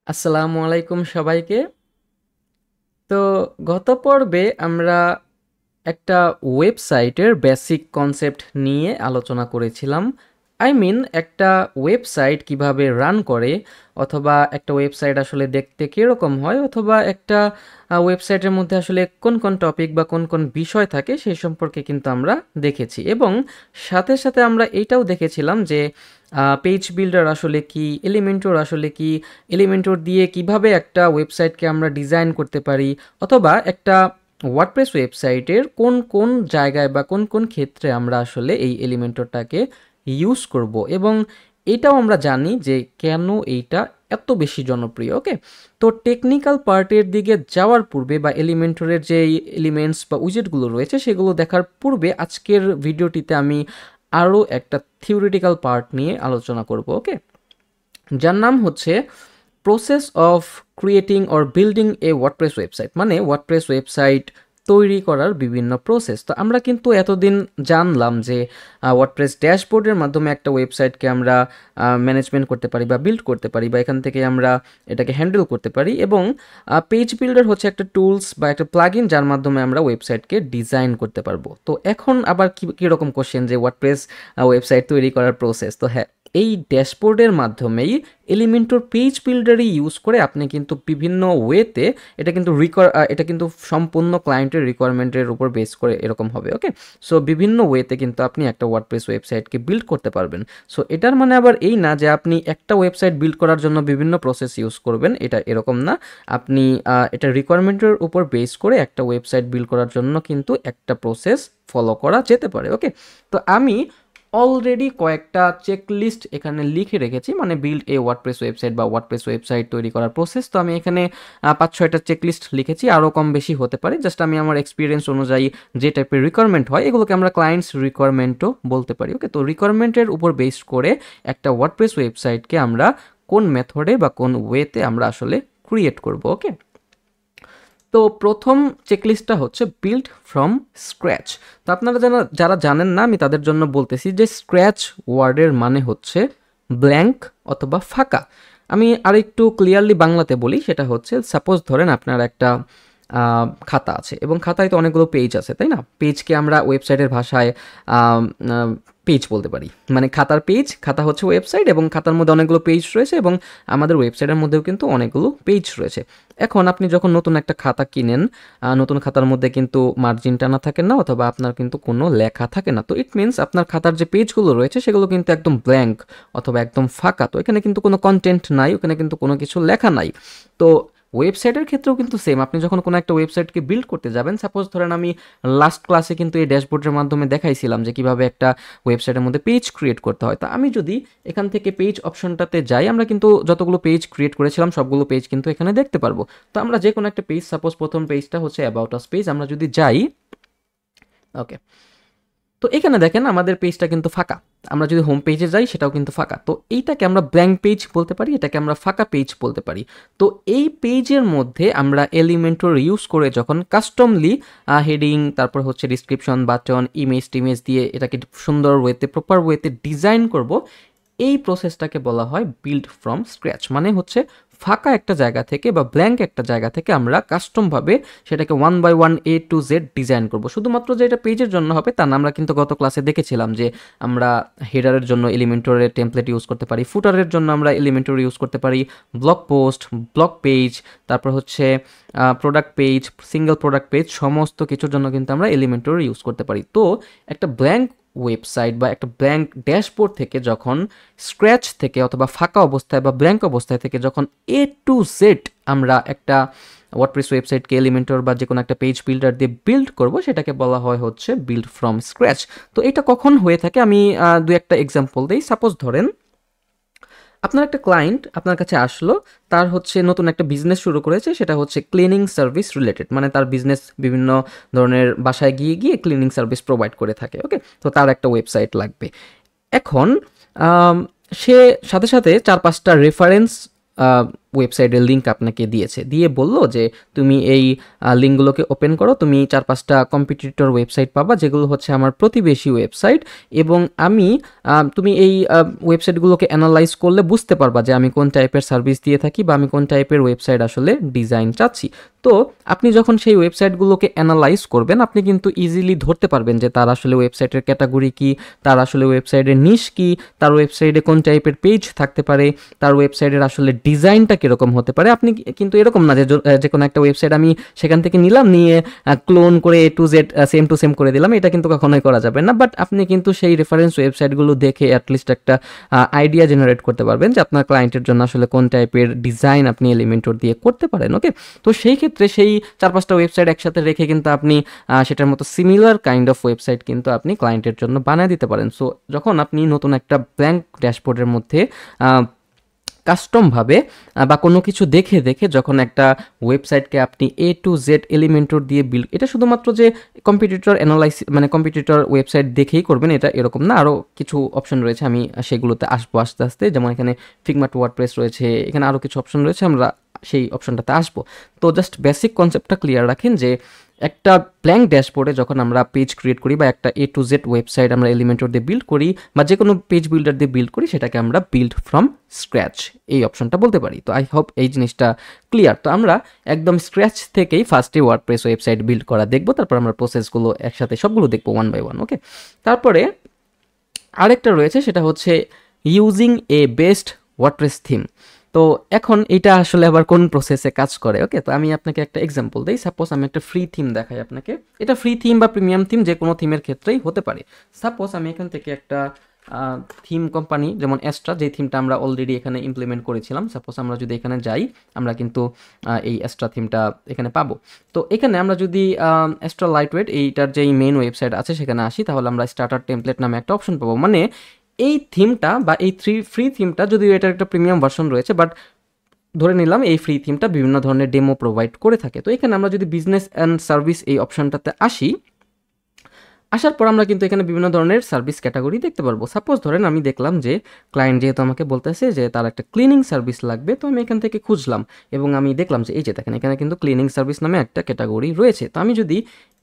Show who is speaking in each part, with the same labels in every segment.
Speaker 1: আসসালামু আলাইকুম সবাইকে। তো গত পর্বে আমরা একটা ওয়েবসাইটের বেসিক কনসেপ্ট নিয়ে আলোচনা করেছিলাম। একটা ওয়েবসাইট কিভাবে রান করে, অথবা একটা ওয়েবসাইট আসলে দেখতে কীরকম হয়, অথবা একটা ওয়েবসাইটের মধ্যে আসলে কোন কোন টপিক বা কোন কোন বিষয় থাকে সেই সম্পর্কে কিন্তু আমরা দেখেছি। এবং সাথে সাথে আমরা এইটাও দেখেছিলাম যে পেজ বিল্ডার আসলে কি, এলিমেন্টর আসলে কি, এলিমেন্টর দিয়ে কিভাবে একটা ওয়েবসাইটকে আমরা ডিজাইন করতে পারি, অথবা একটা ওয়ার্ডপ্রেস ওয়েবসাইটের কোন কোন জায়গায় বা কোন কোন ক্ষেত্রে আমরা আসলে এই এলিমেন্টরটাকে ইউজ করব। এবং এটাও আমরা জানি যে কেন এইটা এত বেশি জনপ্রিয়। ওকে, তো টেকনিক্যাল পার্টের দিকে যাওয়ার পূর্বে বা এলিমেন্টরের যে এলিমেন্টস বা উইজেটগুলো রয়েছে সেগুলো দেখার পূর্বে আজকের ভিডিওটিতে আমি আরও একটা থিওরিটিক্যাল পার্ট নিয়ে আলোচনা করব। ওকে, যার নাম হচ্ছে process of creating or building A WordPress website, মানে ওয়ার্ডপ্রেস ওয়েবসাইট তৈরি করার বিভিন্ন প্রসেস। তো আমরা কিন্তু এতদিন জানলাম যে ওয়ার্ডপ্রেস ড্যাশবোর্ডের মাধ্যমে একটা ওয়েবসাইটকে আমরা ম্যানেজমেন্ট করতে পারি বা বিল্ড করতে পারি, বা এখান থেকে আমরা এটাকে হ্যান্ডেল করতে পারি। এবং পেজ বিল্ডার হচ্ছে একটা টুলস বা একটা প্লাগইন যার মাধ্যমে আমরা ওয়েবসাইটকে ডিজাইন করতে পারবো। তো এখন আবার কীরকম কোশ্চেন যে ওয়ার্ডপ্রেস ওয়েবসাইট তৈরি করার প্রসেস, তো হ্যাঁ, এই ড্যাশবোর্ডের মাধ্যমেই এলিমেন্টর পেজ বিল্ডারই ইউজ করে আপনি কিন্তু বিভিন্ন ওয়েতে এটা কিন্তু সম্পূর্ণ ক্লায়েন্টের রিকোয়ারমেন্টের উপর বেস করে এরকম হবে। ওকে, সো বিভিন্ন ওয়েতে কিন্তু আপনি একটা ওয়ার্ডপ্রেস ওয়েবসাইটকে বিল্ড করতে পারবেন। সো এটার মানে আবার এই না যে আপনি একটা ওয়েবসাইট বিল্ড করার জন্য বিভিন্ন প্রসেস ইউজ করবেন, এটা এরকম না। আপনি এটা রিকোয়ারমেন্টের উপর বেস করে একটা ওয়েবসাইট বিল্ড করার জন্য কিন্তু একটা প্রসেস ফলো করা যেতে পারে। ওকে, তো আমি অলরেডি কয়েকটা চেকলিস্ট এখানে লিখে রেখেছি, মানে বিল্ড এ ওয়ার্ডপ্রেস ওয়েবসাইট বা ওয়ার্ডপ্রেস ওয়েবসাইট তৈরি করার প্রসেস। তো আমি এখানে 5-6টা চেকলিস্ট লিখেছি, আরও কম বেশি হতে পারে। জাস্ট আমি আমার এক্সপিরিয়েন্স অনুযায়ী যে টাইপের রিকোয়ারমেন্ট হয় এগুলোকে আমরা ক্লায়েন্টস রিকোয়ারমেন্টও বলতে পারি। ওকে, তো রিকোয়ারমেন্টের উপর বেস করে একটা ওয়ার্ডপ্রেস ওয়েবসাইটকে আমরা কোন মেথডে বা কোন ওয়েতে আমরা আসলে ক্রিয়েট করব। ওকে, তো প্রথম চেকলিস্টটা হচ্ছে বিল্ড ফ্রম স্ক্র্যাচ। তো আপনারা যারা জানেন না, আমি তাদের জন্য বলতেছি যে স্ক্র্যাচ ওয়ার্ডের মানে হচ্ছে ব্ল্যাঙ্ক অথবা ফাঁকা। আমি আরেকটু ক্লিয়ারলি বাংলাতে বলি, সেটা হচ্ছে সাপোজ ধরেন আপনার একটা খাতা আছে এবং খাতায় তো অনেকগুলো পেজ আছে, তাই না? পেজকে আমরা ওয়েবসাইটের ভাষায় পেজ বলতে পারি, মানে খাতার পেজ। খাতা হচ্ছে ওয়েবসাইট এবং খাতার মধ্যে অনেকগুলো পেজ রয়েছে, এবং আমাদের ওয়েবসাইটের মধ্যেও কিন্তু অনেকগুলো পেজ রয়েছে। এখন আপনি যখন নতুন একটা খাতা কিনেন, নতুন খাতার মধ্যে কিন্তু মার্জিন টানা থাকে না, অথবা আপনার কিন্তু কোনো লেখা থাকে না। তো ইট মিনস আপনার খাতার যে পেজগুলো রয়েছে সেগুলো কিন্তু একদম ব্ল্যাঙ্ক অথবা একদম ফাঁকা। তো এখানে কিন্তু কোনো কন্টেন্ট নাই, ওখানে কিন্তু কোনো কিছু লেখা নাই। তো ওয়েবসাইটের ক্ষেত্রেও কিন্তু সেম। আপনি যখন কোনো একটা ওয়েবসাইটকে বিল্ড করতে যাবেন, সাপোজ ধরেন আমি লাস্ট ক্লাসে কিন্তু এই ড্যাশবোর্ডের মাধ্যমে দেখাইছিলাম যে কিভাবে একটা ওয়েবসাইটের মধ্যে পেজ ক্রিয়েট করতে হয়। তো আমি যদি এখান থেকে পেজ অপশনটাতে যাই, আমরা কিন্তু যতগুলো পেজ ক্রিয়েট করেছিলাম সবগুলো পেজ কিন্তু এখানে দেখতে পারবো। তো আমরা যে কোনো একটা পেজ, সাপোজ প্রথম পেজটা হচ্ছে অ্যাবাউট আস পেজ, আমরা যদি যাই, ওকে, তো এখানে দেখেন আমাদের পেজটা কিন্তু ফাঁকা। আমরা যদি হোম পেজে যাই সেটাও কিন্তু ফাঁকা। তো এইটাকে আমরা ব্ল্যাঙ্ক পেজ বলতে পারি, এটাকে আমরা ফাঁকা পেজ বলতে পারি। তো এই পেজের মধ্যে আমরা এলিমেন্টর ইউজ করে যখন কাস্টমলি হেডিং, তারপর হচ্ছে ডিসক্রিপশন, বাটন, ইমেজ টিমেজ দিয়ে এটাকে সুন্দর ওয়েতে, প্রপার ওয়েতে ডিজাইন করব, এই প্রসেসটাকে বলা হয় বিল্ড ফ্রম স্ক্র্যাচ। মানে হচ্ছে ফাঁকা একটা জায়গা থেকে বা ব্ল্যাঙ্ক একটা জায়গা থেকে আমরা কাস্টমভাবে সেটাকে 1 by 1 A to Z design করব। শুধুমাত্র যে এটা পেজের জন্য হবে তা না, আমরা কিন্তু গত ক্লাসে দেখেছিলাম যে আমরা হেডারের জন্য এলিমেন্টরের টেমপ্লেট ইউজ করতে পারি, ফুটারের জন্য আমরা এলিমেন্টর ইউজ করতে পারি, ব্লগ পোস্ট, ব্লগ পেজ, তারপর হচ্ছে product page, single product page, সমস্ত কিছুর জন্য কিন্তু আমরা এলিমেন্টর ইউজ করতে পারি। তো একটা ব্ল্যাঙ্ক ওয়েবসাইট বা একটা ব্ল্যাঙ্ক ড্যাশবোর্ড থেকে যখন স্ক্র্যাচ থেকে অথবা ফাঁকা অবস্থায় বা ব্ল্যাঙ্ক অবস্থায় থেকে যখন A to Z আমরা একটা ওয়ার্ডপ্রেস ওয়েবসাইটকে এলিমেন্টর বা যে কোনো একটা পেজ বিল্ডার দিয়ে বিল্ড করব, সেটাকে বলা হয় হচ্ছে বিল্ড ফ্রম স্ক্র্যাচ। তো এটা কখন হয়ে থাকে আমি দু একটা এক্সাম্পল দিই। সাপোজ ধরেন আপনার একটা ক্লায়েন্ট আপনার কাছে আসলো, তার হচ্ছে নতুন একটা বিজনেস শুরু করেছে, সেটা হচ্ছে ক্লিনিং সার্ভিস রিলেটেড, মানে তার বিজনেস বিভিন্ন ধরনের বাসায় গিয়ে গিয়ে ক্লিনিং সার্ভিস প্রোভাইড করে থাকে। ওকে, তো তার একটা ওয়েবসাইট লাগবে। এখন সে সাথে সাথে 4-5টা রেফারেন্স ওয়েবসাইটের লিঙ্ক আপনাকে দিয়েছে, দিয়ে বলল যে তুমি এই লিঙ্কগুলোকে ওপেন করো, তুমি 4-5টা কম্পিটিটর ওয়েবসাইট পাবা যেগুলো হচ্ছে আমার প্রতিবেশী ওয়েবসাইট, এবং আমি তুমি এই ওয়েবসাইটগুলোকে অ্যানালাইজ করলে বুঝতে পারবা যে আমি কোন টাইপের সার্ভিস দিয়ে থাকি বা আমি কোন টাইপের ওয়েবসাইট আসলে ডিজাইন চাচ্ছি। তো আপনি যখন সেই ওয়েবসাইটগুলোকে অ্যানালাইজ করবেন আপনি কিন্তু ইজিলি ধরতে পারবেন যে তার আসলে ওয়েবসাইটের ক্যাটাগরি কি, তার আসলে ওয়েবসাইটের নিশ কি, তার ওয়েবসাইটে কোন টাইপের পেজ থাকতে পারে, তার ওয়েবসাইটের আসলে ডিজাইনটা কীরকম হতে পারে। আপনি কিন্তু এরকম না যে কোনো একটা ওয়েবসাইট আমি সেখান থেকে নিলাম, নিয়ে ক্লোন করে A to Z same to same করে দিলাম, এটা কিন্তু কখনোই করা যাবে না। বাট আপনি কিন্তু সেই রেফারেন্স ওয়েবসাইটগুলো দেখে অ্যাটলিস্ট একটা আইডিয়া জেনারেট করতে পারবেন যে আপনার ক্লায়েন্টের জন্য আসলে কোন টাইপের ডিজাইন আপনি এলিমেন্টর দিয়ে করতে পারেন। ওকে, তো সেই ক্ষেত্রে সেই 4-5টা ওয়েবসাইট একসাথে রেখে কিন্তু আপনি সেটার মতো সিমিলার কাইন্ড অফ ওয়েবসাইট কিন্তু আপনি ক্লায়েন্টের জন্য বানিয়ে দিতে পারেন। সো যখন আপনি নতুন একটা ব্ল্যাঙ্ক ড্যাশবোর্ডের মধ্যে কাস্টমভাবে বা কোনো কিছু দেখে দেখে যখন একটা ওয়েবসাইটকে আপনি A to Z এলিমেন্টর দিয়ে বিল্ড, এটা শুধুমাত্র যে কম্পিটিটর অ্যানালাইসিস মানে কম্পিটিটর ওয়েবসাইট দেখেই করবেন এটা এরকম না, আরও কিছু অপশন রয়েছে, আমি সেগুলোতে আসবো আস্তে আস্তে। যেমন এখানে ফিগমা টু ওয়ার্ডপ্রেস রয়েছে, এখানে আরও কিছু অপশন রয়েছে, আমরা সেই অপশনটাতে আসবো। তো জাস্ট বেসিক কনসেপ্টটা ক্লিয়ার রাখেন যে একটা ব্ল্যাঙ্ক ড্যাশবোর্ডে যখন আমরা পেজ ক্রিয়েট করি বা একটা A to Z ওয়েবসাইট আমরা এলিমেন্টর দিয়ে বিল্ড করি বা যে কোনো পেজ বিল্ডার দিয়ে বিল্ড করি, সেটাকে আমরা বিল্ড ফ্রম স্ক্র্যাচ এই অপশনটা বলতে পারি। তো আই হোপ এই জিনিসটা ক্লিয়ার। তো আমরা একদম স্ক্র্যাচ থেকেই ফার্স্টে ওয়ার্ডপ্রেস ওয়েবসাইট বিল্ড করা দেখবো, তারপর আমরা প্রসেসগুলো একসাথে সবগুলো দেখবো 1 by 1। ওকে, তারপরে আরেকটা রয়েছে সেটা হচ্ছে using a best WordPress theme. তো এখন এটা আসলে আবার কোন প্রসেসে কাজ করে। ওকে, তো আমি আপনাকে একটা এক্সাম্পল দিই। সাপোজ আমি একটা ফ্রি থিম দেখাই আপনাকে, এটা ফ্রি থিম বা প্রিমিয়াম থিম যে কোনো থিমের ক্ষেত্রেই হতে পারে। সাপোজ আমি এখান থেকে একটা থিম কোম্পানি যেমন অ্যাস্ট্রা, যে থিমটা আমরা অলরেডি এখানে ইমপ্লিমেন্ট করেছিলাম, সাপোজ আমরা যদি এখানে যাই আমরা কিন্তু এই অ্যাস্ট্রা থিমটা এখানে পাবো। তো এখানে আমরা যদি অ্যাস্ট্রা লাইটওয়েট এইটার যেই মেইন ওয়েবসাইট আছে সেখানে আসি, তাহলে আমরা স্টার্টার টেমপ্লেট নামে একটা অপশন পাবো। মানে এই থিমটা বা এই ফ্রি থিমটা, যদিও এটার একটা প্রিমিয়াম ভার্সন রয়েছে, বাট ধরে নিলাম এই ফ্রি থিমটা বিভিন্ন ধরনের ডেমো প্রোভাইড করে থাকে। তো এখানে আমরা যদি বিজনেস অ্যান্ড সার্ভিস এই অপশনটাতে আসার পর আমরা কিন্তু এখানে বিভিন্ন ধরনের সার্ভিস ক্যাটাগরি দেখতে পারবো। সাপোজ ধরেন আমি দেখলাম যে ক্লায়েন্ট যেহেতু আমাকে বলতেছে যে তার একটা ক্লিনিং সার্ভিস লাগবে, তো আমি এখান থেকে খুঁজলাম এবং আমি দেখলাম যে এই যে দেখেন এখানে কিন্তু ক্লিনিং সার্ভিস নামে একটা ক্যাটাগরি রয়েছে। তো আমি যদি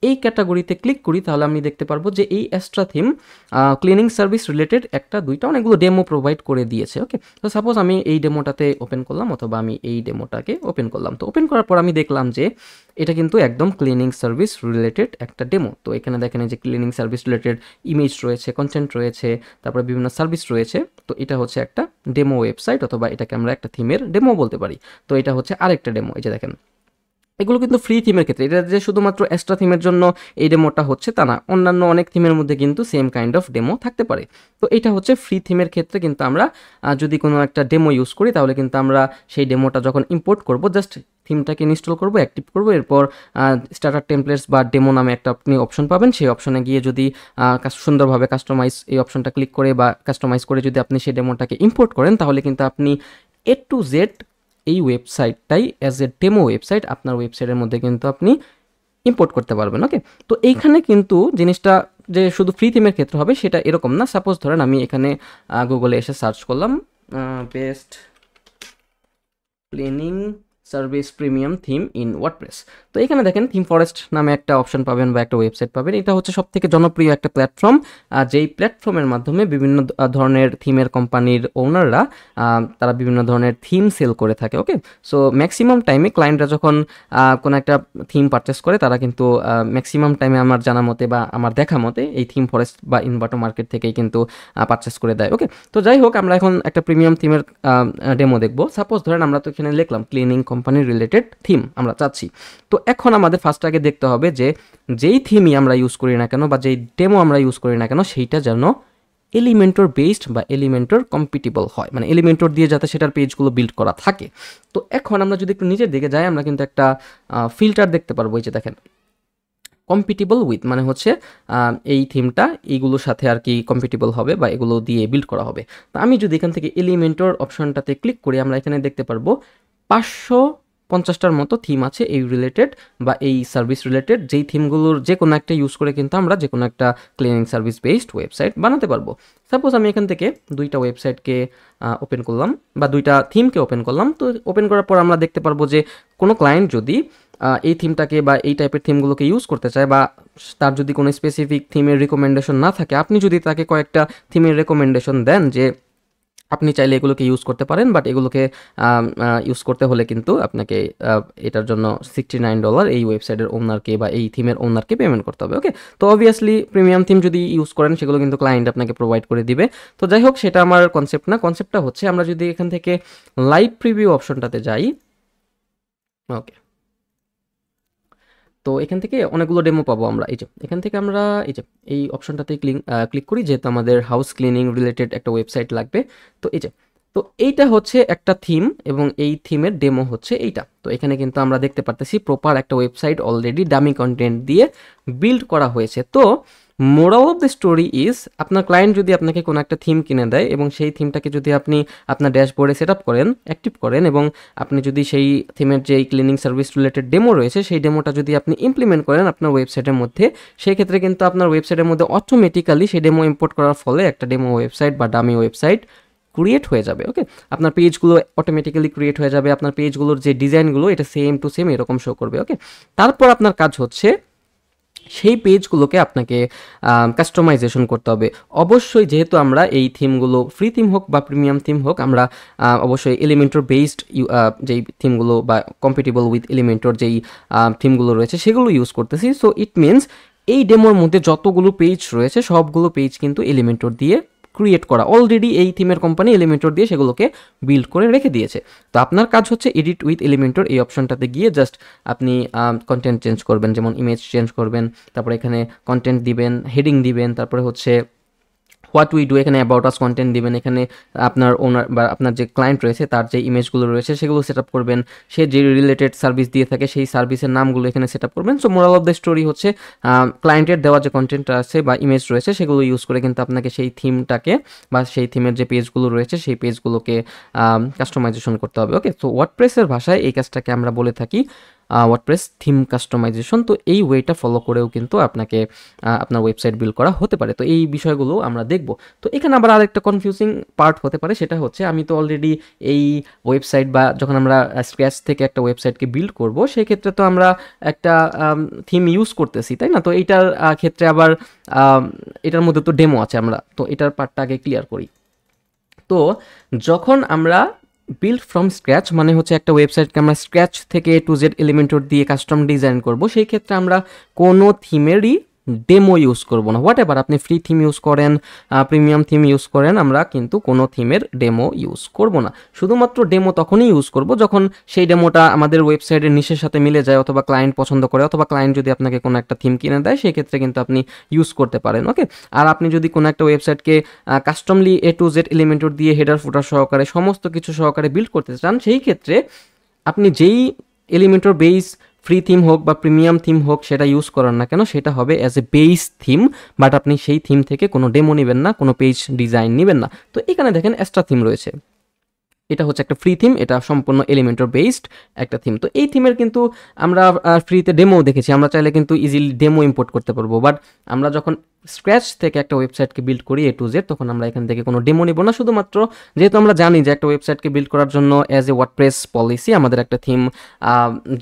Speaker 1: এই ক্যাটাগরিতে ক্লিক করি তাহলে আমি দেখতে পারবো যে এই Astra theme cleaning service related একটা দুইটা অনেকগুলো ডেমো প্রোভাইড করে দিয়েছে। ওকে, তো সাপোজ আমি এই ডেমোটাতে ওপেন করলাম অথবা আমি এই ডেমোটাকে ওপেন করলাম। তো ওপেন করার পর আমি দেখলাম যে এটা কিন্তু একদম ক্লিনিং সার্ভিস রিলেটেড একটা ডেমো। তো এখানে দেখেন যে ক্লিনিং সার্ভিস রিলেটেড ইমেজ রয়েছে, কন্টেন্ট রয়েছে, তারপরে বিভিন্ন সার্ভিস রয়েছে। তো এটা হচ্ছে একটা ডেমো ওয়েবসাইট অথবা এটাকে আমরা একটা থিমের ডেমো বলতে পারি। তো এটা হচ্ছে আরেকটা ডেমো, এই যে দেখেন এগুলো কিন্তু ফ্রি থিমের ক্ষেত্রে, এটা যে শুধুমাত্র এক্সট্রা থিমের জন্য এই ডেমোটা হচ্ছে তা না, অন্যান্য অনেক থিমের মধ্যে কিন্তু সেম কাইন্ড অফ ডেমো থাকতে পারে। তো এটা হচ্ছে ফ্রি থিমের ক্ষেত্রে কিন্তু আমরা যদি কোনো একটা ডেমো ইউজ করি তাহলে কিন্তু আমরা সেই ডেমোটা যখন ইম্পোর্ট করব জাস্ট থিমটাকে ইনস্টল করব, অ্যাক্টিভ করব, এরপর স্টার্টার টেমপ্লেটস বা ডেমো নামে একটা আপনি অপশন পাবেন। সেই অপশনে গিয়ে যদি সুন্দরভাবে কাস্টমাইজ এই অপশনটা ক্লিক করে বা কাস্টমাইজ করে যদি আপনি সেই ডেমোটাকে ইম্পোর্ট করেন তাহলে কিন্তু আপনি A to Z এই ওয়েবসাইটটাই অ্যাজ এ ডেমো ওয়েবসাইট আপনার ওয়েবসাইটের মধ্যে কিন্তু আপনি ইম্পোর্ট করতে পারবেন। ওকে, তো এইখানে কিন্তু জিনিসটা যে শুধু ফ্রি থিমের ক্ষেত্রে হবে সেটা এরকম না। সাপোজ ধরেন আমি এখানে গুগলে এসে সার্চ করলাম best cleaning service premium theme in WordPress. তো এখানে দেখেন থিম ফরেস্ট নামে একটা অপশন পাবেন বা একটা ওয়েবসাইট পাবেন। এটা হচ্ছে সব থেকে জনপ্রিয় একটা প্ল্যাটফর্ম, যেই প্ল্যাটফর্মের মাধ্যমে বিভিন্ন ধরনের থিমের কোম্পানির ওনাররা তারা বিভিন্ন ধরনের থিম সেল করে থাকে। ওকে, সো ম্যাক্সিমাম টাইমে ক্লায়েন্টরা যখন কোনো একটা থিম পারচেস করে তারা কিন্তু ম্যাক্সিমাম টাইমে আমার জানা মতে বা আমার দেখা মতে এই থিম ফরেস্ট বা ইনভার্টো মার্কেট থেকেই কিন্তু পারচেস করে দেয়। ওকে, তো যাই হোক আমরা এখন একটা প্রিমিয়াম থিমের ডেমো দেখবো। সাপোজ ধরেন আমরা তো এখানে লিখলাম ক্লিনিং কোম্পানি রিলেটেড থিম আমরা চাচ্ছি। তো এখন আমাদের ফার্স্ট আগে দেখতে হবে যে যেই থিমই আমরা ইউজ করি না কেন বা যেই ডেমো আমরা ইউজ করি না কেন সেইটা যেন এলিমেন্টর বেসড বা এলিমেন্টর কম্পিটিবল হয়, মানে এলিমেন্টর দিয়ে যাতে সেটার পেজগুলো বিল্ড করা থাকে। তো এখন আমরা যদি একটু নিচের দিকে যাই আমরা কিন্তু একটা ফিল্টার দেখতে পারবো। এই যে দেখেন কম্পিটিবল উইথ মানে হচ্ছে এই থিমটা এইগুলোর সাথে আর কি কম্পিটিবল হবে বা এগুলো দিয়ে বিল্ড করা হবে। তো আমি যদি এখান থেকে এলিমেন্টর অপশনটাতে ক্লিক করি আমরা এখানে দেখতে পারবো 500 50টার মতো থিম আছে এই রিলেটেড বা এই সার্ভিস রিলেটেড, যেই থিমগুলোর যে কোনো একটা ইউজ করে কিন্তু আমরা যে কোনো একটা ক্লিনিং সার্ভিস বেসড ওয়েবসাইট বানাতে পারবো। সাপোজ আমি এখান থেকে 2টা ওয়েবসাইটকে ওপেন করলাম বা 2টা থিমকে ওপেন করলাম। তো ওপেন করার পর আমরা দেখতে পারবো যে কোনো ক্লায়েন্ট যদি এই থিমটাকে বা এই টাইপের থিমগুলোকে ইউজ করতে চায় বা তার যদি কোনো স্পেসিফিক থিমের রিকমেন্ডেশন না থাকে, আপনি যদি তাকে কয়েকটা থিমের রেকমেন্ডেশন দেন যে আপনি চাইলে এগুলোকে ইউজ করতে পারেন, বাট এগুলোকে ইউজ করতে হলে কিন্তু আপনাকে এটার জন্য $69 এই ওয়েবসাইটের ওনারকে বা এই থিমের ওনারকে পেমেন্ট করতে হবে। ওকে, তো অবভিয়াসলি প্রিমিয়াম থিম যদি ইউজ করেন সেগুলো কিন্তু ক্লায়েন্ট আপনাকে প্রোভাইড করে দিবে। তো যাই হোক, সেটা আমার কনসেপ্ট না। কনসেপ্টটা হচ্ছে আমরা যদি এখান থেকে লাইভ প্রিভিউ অপশনটাতে যাই, ওকে, তো এখান থেকে অনেকগুলো ডেমো পাবো আমরা। এই যে এখান থেকে আমরা এই অপশনটাতে ক্লিক করি, যেহেতু আমাদের হাউস ক্লিনিং রিলেটেড একটা ওয়েবসাইট লাগবে। তো তো এইটা হচ্ছে একটা থিম এবং এই থিমের ডেমো হচ্ছে এইটা। তো এখানে কিন্তু আমরা দেখতে পারতেছি প্রপার একটা ওয়েবসাইট অলরেডি ডামি কন্টেন্ট দিয়ে বিল্ড করা হয়েছে। তো moral of the story is, আপনার ক্লায়েন্ট যদি আপনাকে কোনো একটা থিম কিনে দেয় এবং সেই থিমটাকে যদি আপনি আপনার ড্যাশবোর্ডে সেট আপ করেন, অ্যাক্টিভ করেন, এবং আপনি যদি সেই থিমের যে ক্লিনিং সার্ভিস রিলেটেড ডেমো রয়েছে সেই ডেমোটা যদি আপনি ইমপ্লিমেন্ট করেন আপনার ওয়েবসাইটের মধ্যে, সেই ক্ষেত্রে কিন্তু আপনার ওয়েবসাইটের মধ্যে অটোমেটিক্যালি সেই ডেমো ইম্পোর্ট করার ফলে একটা ডেমো ওয়েবসাইট বা ডামি ওয়েবসাইট ক্রিয়েট হয়ে যাবে। ওকে, আপনার পেজগুলো অটোমেটিক্যালি ক্রিয়েট হয়ে যাবে, আপনার পেজগুলোর যে ডিজাইনগুলো এটা সেম টু সেম এরকম শো করবে। ওকে, তারপর আপনার কাজ হচ্ছে সেই পেজগুলোকে আপনাকে কাস্টমাইজেশন করতে হবে। অবশ্যই যেহেতু আমরা এই থিমগুলো ফ্রি থিম হোক বা প্রিমিয়াম থিম হোক, আমরা অবশ্যই এলিমেন্টর বেসড যেই থিমগুলো বা কম্পেটেবল উইথ এলিমেন্টর যেই থিমগুলো রয়েছে সেগুলো ইউজ করতেছি। সো ইট মিনস এই ডেমোর মধ্যে যতগুলো পেজ রয়েছে সবগুলো পেজ কিন্তু এলিমেন্টর দিয়ে ক্রিয়েট করা, অলরেডি এই থিমের কোম্পানি এলিমেন্টর দিয়ে সেগুলোকে বিল্ড করে রেখে দিয়েছে। তো আপনার কাজ হচ্ছে এডিট উইথ এলিমেন্টর এই অপশনটাতে গিয়ে জাস্ট আপনি কন্টেন্ট চেঞ্জ করবেন, যেমন ইমেজ চেঞ্জ করবেন, তারপরে এখানে কন্টেন্ট দিবেন, হেডিং দিবেন, তারপরে হচ্ছে হোয়াট উই ডু, এখানে অ্যাবাউট আস কন্টেন্ট দিবেন, এখানে আপনার ওনার বা আপনার যে ক্লায়েন্ট রয়েছে তার যে ইমেজগুলো রয়েছে সেগুলো সেট আপ করবেন, সে যে রিলেটেড সার্ভিস দিয়ে থাকে সেই সার্ভিসের নামগুলো এখানে সেট আপ করবেন। So moral of the story হচ্ছে ক্লায়েন্টের দেওয়া যে কন্টেন্ট আছে বা ইমেজ রয়েছে সেগুলো ইউজ করে কিন্তু আপনাকে সেই থিমটাকে বা সেই থিমের যে পেজগুলো রয়েছে সেই পেজগুলোকে কাস্টমাইজেশন করতে হবে। ওকে, তো ওয়ার্ডপ্রেসের ভাষায় এই কাজটাকে আমরা বলে থাকি ওয়ার্ডপ্রেস থিম কাস্টমাইজেশন। তো এই ওয়েটা ফলো করেও কিন্তু আপনাকে আপনার ওয়েবসাইট বিল্ড করা হতে পারে। তো এই বিষয়গুলো আমরা দেখব। তো এখানে আবার আরেকটা কনফিউজিং পার্ট হতে পারে, সেটা হচ্ছে আমি তো অলরেডি এই ওয়েবসাইট বা যখন আমরা স্ক্র্যাচ থেকে একটা ওয়েবসাইটকে বিল্ড করব সেই ক্ষেত্রে তো আমরা একটা থিম ইউজ করতেছি, তাই না? তো এইটার ক্ষেত্রে আবার এটার মধ্যে তো ডেমো আছে, আমরা তো এটার পার্টটা আগে ক্লিয়ার করি। তো যখন আমরা বিল্ড ফ্রম স্ক্র্যাচ মানে হচ্ছে একটা ওয়েবসাইটকে আমরা স্ক্র্যাচ থেকে A to Z এলিমেন্টর দিয়ে কাস্টম ডিজাইন করব, সেই ক্ষেত্রে আমরা কোনো থিমেরই ডেমো ইউজ করব না। হোয়াট এভার আপনি ফ্রি থিম ইউজ করেন, প্রিমিয়াম থিম ইউজ করেন, আমরা কিন্তু কোনো থিমের ডেমো ইউজ করব না। শুধুমাত্র ডেমো তখনই ইউজ করব যখন সেই ডেমোটা আমাদের ওয়েবসাইটের নিশের সাথে মিলে যায়, অথবা ক্লায়েন্ট পছন্দ করে, অথবা ক্লায়েন্ট যদি আপনাকে কোনো একটা থিম কিনে দেয় সেই ক্ষেত্রে কিন্তু আপনি ইউজ করতে পারেন। ওকে, আর আপনি যদি কোনো একটা ওয়েবসাইটকে customly A to Z Elementor দিয়ে হেডার ফুটার সহকারে সমস্ত কিছু সহকারে বিল্ড করতে চান, সেই ক্ষেত্রে আপনি যেই এলিমেন্টর বেস ফ্রি থিম হোক বা প্রিমিয়াম থিম হোক সেটা ইউজ করেন না কেন, সেটা হবে as a base theme, but আপনি সেই থিম থেকে কোনো ডেমো নেবেন না, কোনো পেজ ডিজাইন নেবেন না। তো এখানে দেখেন এক্সট্রা থিম রয়েছে, এটা হচ্ছে একটা ফ্রি থিম, এটা সম্পূর্ণ এলিমেন্টর বেসড একটা থিম। তো এই থিমের কিন্তু আমরা ফ্রিতে ডেমো দেখেছি, আমরা চাইলে কিন্তু ইজিলি ডেমো ইম্পোর্ট করতে পারবো। বাট আমরা যখন স্ক্র্যাচ থেকে একটা ওয়েবসাইটকে বিল্ড করি A to Z, তখন আমরা এখান থেকে কোনো ডেমো নেব না। শুধুমাত্র যেহেতু আমরা জানি যে একটা ওয়েবসাইটকে বিল্ড করার জন্য অ্যাজ এ ওয়ার্ডপ্রেস পলিসি আমাদের একটা থিম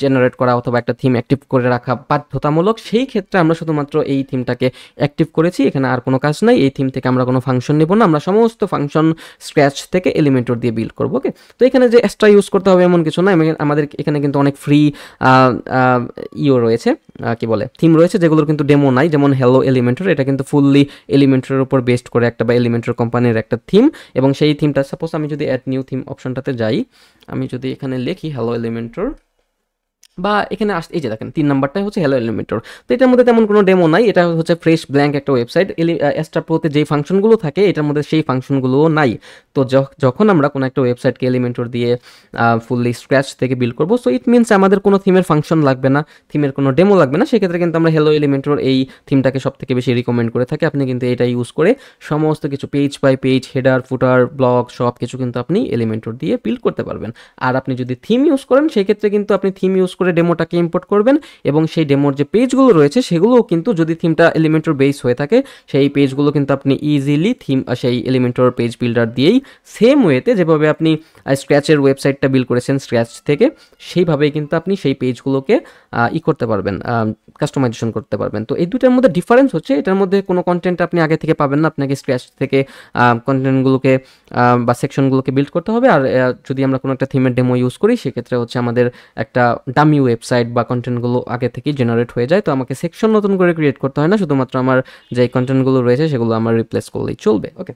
Speaker 1: জেনারেট করা অথবা একটা থিম অ্যাক্টিভ করে রাখা বাধ্যতামূলক, সেই ক্ষেত্রে আমরা শুধুমাত্র এই থিমটাকে অ্যাক্টিভ করেছি, এখানে আর কোনো কাজ নাই। এই থিম থেকে আমরা কোনো ফাংশন নেব না, আমরা সমস্ত ফাংশন স্ক্র্যাচ থেকে এলিমেন্টর দিয়ে বিল্ড করবো। ওকে, তো এখানে যে এক্সট্রা ইউজ করতে হবে এমন কিছু না, আমাদের এখানে কিন্তু অনেক ফ্রি রয়েছে, কি বলে থিম রয়েছে যেগুলোর কিন্তু ডেমো নাই, যেমন হ্যালো এলিমেন্টর, এটা কিন্তু ফুললি এলিমেন্টরের উপর বেসড করে একটা বা এলিমেন্টর কোম্পানির একটা থিম, এবং সেই থিমটা সাপোজ আমি যদি অ্যাড নিউ থিম অপশনটাতে যাই, আমি যদি এখানে লিখি হ্যালো এলিমেন্টর, বা এখানে এই যে দেখেন 3 নাম্বারটাই হচ্ছে হ্যালো এলিমেন্টর। তো এটার মধ্যে তেমন কোনো ডেমো নাই, এটা হচ্ছে ফ্রেশ ব্ল্যাঙ্ক একটা ওয়েবসাইট। এক্সট্রা প্রোতে যেই ফাংশনগুলো থাকে এটার মধ্যে সেই ফাংশনগুলোও নাই। তো যখন আমরা কোনো একটা ওয়েবসাইটকে এলিমেন্টর দিয়ে ফুললি স্ক্র্যাচ থেকে বিল্ড করবো, সো ইট মিনস আমাদের কোনো থিমের ফাংশন লাগবে না, থিমের কোনো ডেমো লাগবে না। সেক্ষেত্রে কিন্তু আমরা হ্যালো এলিমেন্টর এই থিমটাকে সব থেকে বেশি রিকমেন্ড করে থাকি। আপনি কিন্তু এটা ইউজ করে সমস্ত কিছু page by page, header, footer, blog সব কিছু কিন্তু আপনি এলিমেন্টর দিয়ে বিল্ড করতে পারবেন। আর আপনি যদি থিম ইউজ করেন সেক্ষেত্রে কিন্তু আপনি থিম ইউজ করে ডেমোটাকে ইম্পোর্ট করবেন, এবং সেই ডেমোর যে পেজগুলো রয়েছে সেগুলোও কিন্তু যদি থিমটা এলিমেন্টর বেস হয়ে থাকে সেই পেজগুলো কিন্তু আপনি ইজিলি থিম সেই এলিমেন্টর পেজ বিল্ডার দিয়েই সেম ওয়েতে যেভাবে আপনি স্ক্র্যাচের ওয়েবসাইটটা বিল্ড করেছেন স্ক্র্যাচ থেকে, সেইভাবেই কিন্তু আপনি সেই পেজগুলোকে করতে পারবেন, কাস্টমাইজেশন করতে পারবেন। তো এই দুটার মধ্যে ডিফারেন্স হচ্ছে এটার মধ্যে কোনো কন্টেন্ট আপনি আগে থেকে পাবেন না, আপনাকে স্ক্র্যাচ থেকে কন্টেন্টগুলোকে বা সেকশনগুলোকে বিল্ড করতে হবে। আর যদি আমরা কোনো একটা থিমের ডেমো ইউজ করি সেক্ষেত্রে হচ্ছে আমাদের একটা ডামি ওয়েবসাইট বা কন্টেন্টগুলো আগে থেকেই জেনারেট হয়ে যায়, তো আমাকে সেকশন নতুন করে ক্রিয়েট করতে হয় না, শুধুমাত্র আমার যে কন্টেন্টগুলো রয়েছে সেগুলো আমার রিপ্লেস করলেই চলবে। ওকে,